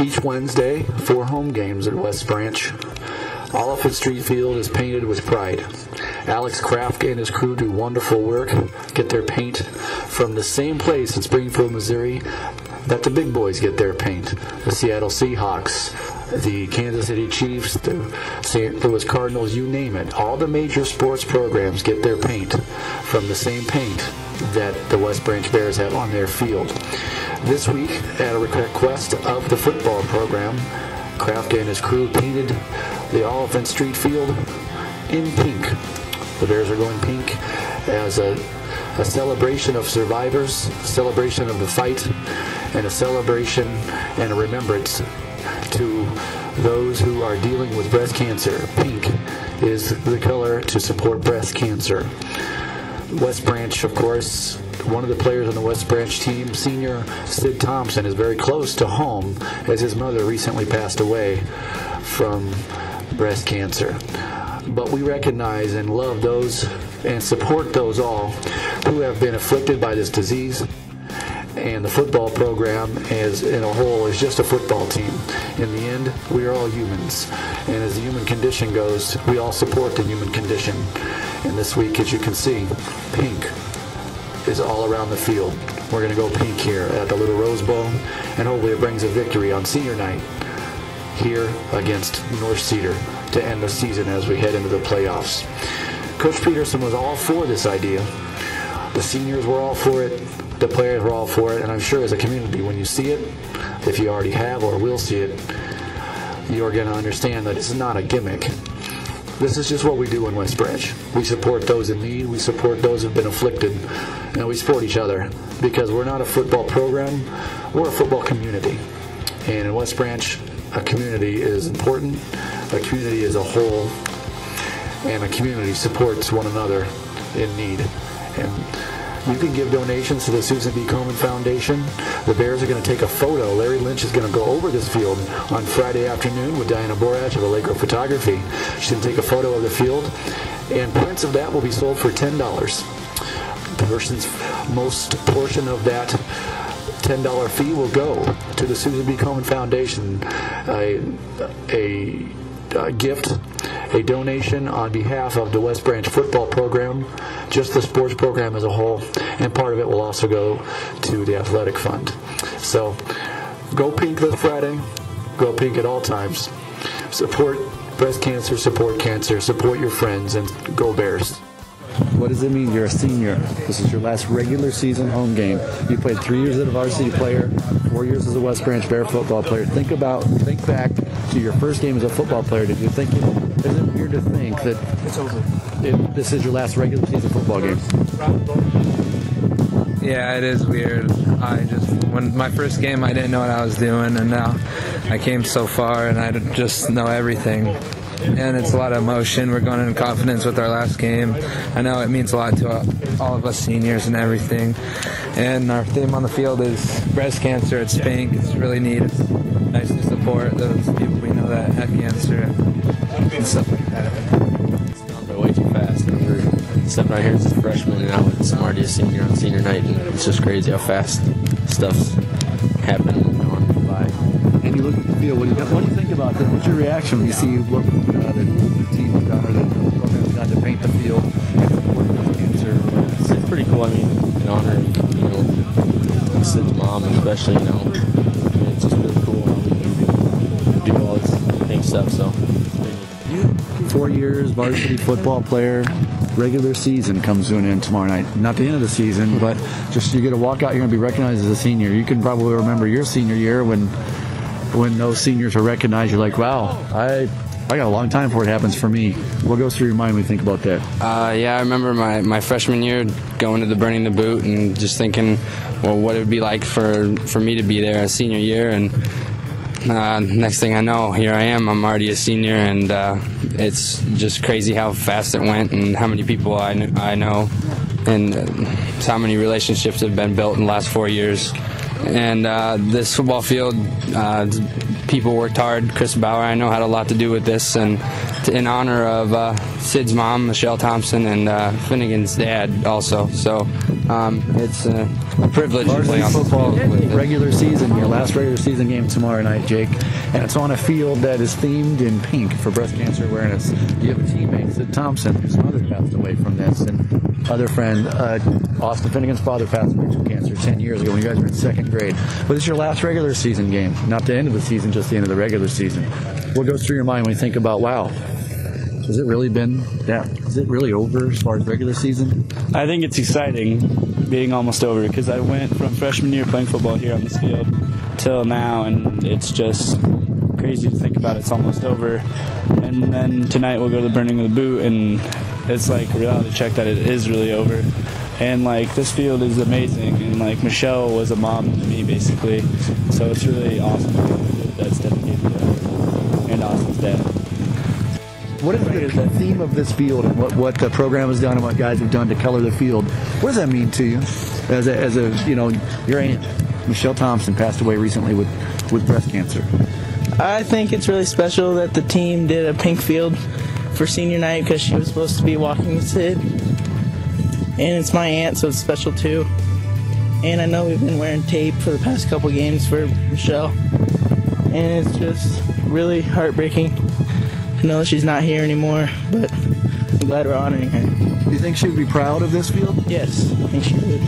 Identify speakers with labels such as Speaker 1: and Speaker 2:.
Speaker 1: Each Wednesday, 4 home games at West Branch. Oliphant Street Field is painted with pride. Alex Kraft and his crew do wonderful work, get their paint from the same place in Springfield, Missouri that the big boys get their paint. The Seattle Seahawks, the Kansas City Chiefs, the St. Louis Cardinals, you name it. All the major sports programs get their paint from the same paint that the West Branch Bears have on their field. This week, at a request of the football program, Kraft and his crew painted the Oliphant Street Field in pink. The Bears are going pink as a celebration of survivors, celebration of the fight, and a celebration and a remembrance to those who are dealing with breast cancer. Pink is the color to support breast cancer. West Branch, of course, one of the players on the West Branch team, senior Sid Thompson, is very close to home as his mother recently passed away from breast cancer. But we recognize and love those and support those all who have been afflicted by this disease. And the football program as in a whole is just a football team. In the end, we are all humans. And as the human condition goes, we all support the human condition. And this week, as you can see, pink is all around the field. We're going to go pink here at the Little Rose Bowl, and hopefully it brings a victory on senior night here against North Cedar to end the season as we head into the playoffs. Coach Peterson was all for this idea. The seniors were all for it. The players were all for it. And I'm sure as a community, when you see it, if you already have or will see it, you're going to understand that it's not a gimmick. This is just what we do in West Branch. We support those in need. We support those who've been afflicted. And we support each other because we're not a football program. We're a football community. And in West Branch, a community is important. A community is a whole. And a community supports one another in need. And you can give donations to the Susan B. Komen Foundation. The Bears are going to take a photo. Larry Lynch is going to go over this field on Friday afternoon with Diana Borach of Allegro Photography. She's going to take a photo of the field, and prints of that will be sold for $10. The person's most portion of that $10 fee will go to the Susan B. Komen Foundation, a gift, a donation on behalf of the West Branch football program, just the sports program as a whole, and part of it will also go to the athletic fund. So go pink this Friday. Go pink at all times. Support breast cancer, support cancer, support your friends, and go Bears.
Speaker 2: What does it mean? You're a senior. This is your last regular season home game. You played 3 years as a varsity player, 4 years as a West Branch Bear football player. Think back to your first game as a football player. Did you think, is it weird to think that it's over? This is your last regular season football game?
Speaker 3: Yeah, it is weird. When my first game, I didn't know what I was doing, and now I came so far, and I just know everything. And it's a lot of emotion. We're going in confidence with our last game. I know it means a lot to all of us seniors and everything. And our theme on the field is breast cancer. It's pink. It's really neat. It's nice to support those people we know that have cancer and stuff like that.
Speaker 4: It's gone by way too fast. We're sitting right here as a freshman, and now it's already a senior on senior night. And it's just crazy how fast stuff's happening and going by.
Speaker 2: And you look at the field. What do you think about that? What's your reaction when you see what the team has done or the program has done to paint the field and support breast cancer?
Speaker 4: It's pretty cool. I mean, in honor of, Sid's mom, especially, it's just really cool how we do all this pink stuff. So,
Speaker 2: 4 years, varsity football player. Regular season comes to an end tomorrow night. Not the end of the season, but just you get to walk out here and be recognized as a senior. You can probably remember your senior year when those seniors are recognized. You're like, wow, I got a long time before it happens for me. What goes through your mind when you think about that?
Speaker 5: Yeah, I remember my freshman year going to the Burning the Boot and just thinking, well, what it would be like for me to be there a senior year. And next thing I know, here I am. I'm already a senior, and it's just crazy how fast it went and how many people I know and how many relationships have been built in the last 4 years. And this football field, people worked hard. Chris Bauer, I know, had a lot to do with this, and in honor of Sid's mom, Michelle Thompson, and Finnegan's dad also. So it's a privilege to play on
Speaker 2: football
Speaker 5: with
Speaker 2: regular season, your last regular season game tomorrow night, Jake, and it's on a field that is themed in pink for breast cancer awareness. You have a teammate, Sid Thompson, whose mother passed away from this, and other friend, Austin Finnegan's father passed away from cancer 10 years ago when you guys were in second grade. But it's your last regular season game, not the end of the season, just the end of the regular season. What goes through your mind when you think about, wow, has it really been that? Is it really over as far as regular season?
Speaker 6: I think it's exciting being almost over because I went from freshman year playing football here on this field till now, and it's just crazy to think about. It's almost over. And then tonight we'll go to the burning of the boot, and it's like a reality check that it is really over. And like this field is amazing, and like Michelle was a mom to me basically, so it's really awesome to be able to do it. That's dedicated to her and Austin's dad.
Speaker 2: What is the theme of this field, and what the program has done and what guys have done to color the field? What does that mean to you? As a you know, your aunt Michelle Thompson passed away recently with breast cancer.
Speaker 7: I think it's really special that the team did a pink field for senior night because she was supposed to be walking with Sid. And it's my aunt, so it's special too. And I know we've been wearing tape for the past couple games for Michelle. And it's just really heartbreaking to know that she's not here anymore, but I'm glad we're honoring her.
Speaker 2: Do you think she would be proud of this field?
Speaker 7: Yes, I think she would.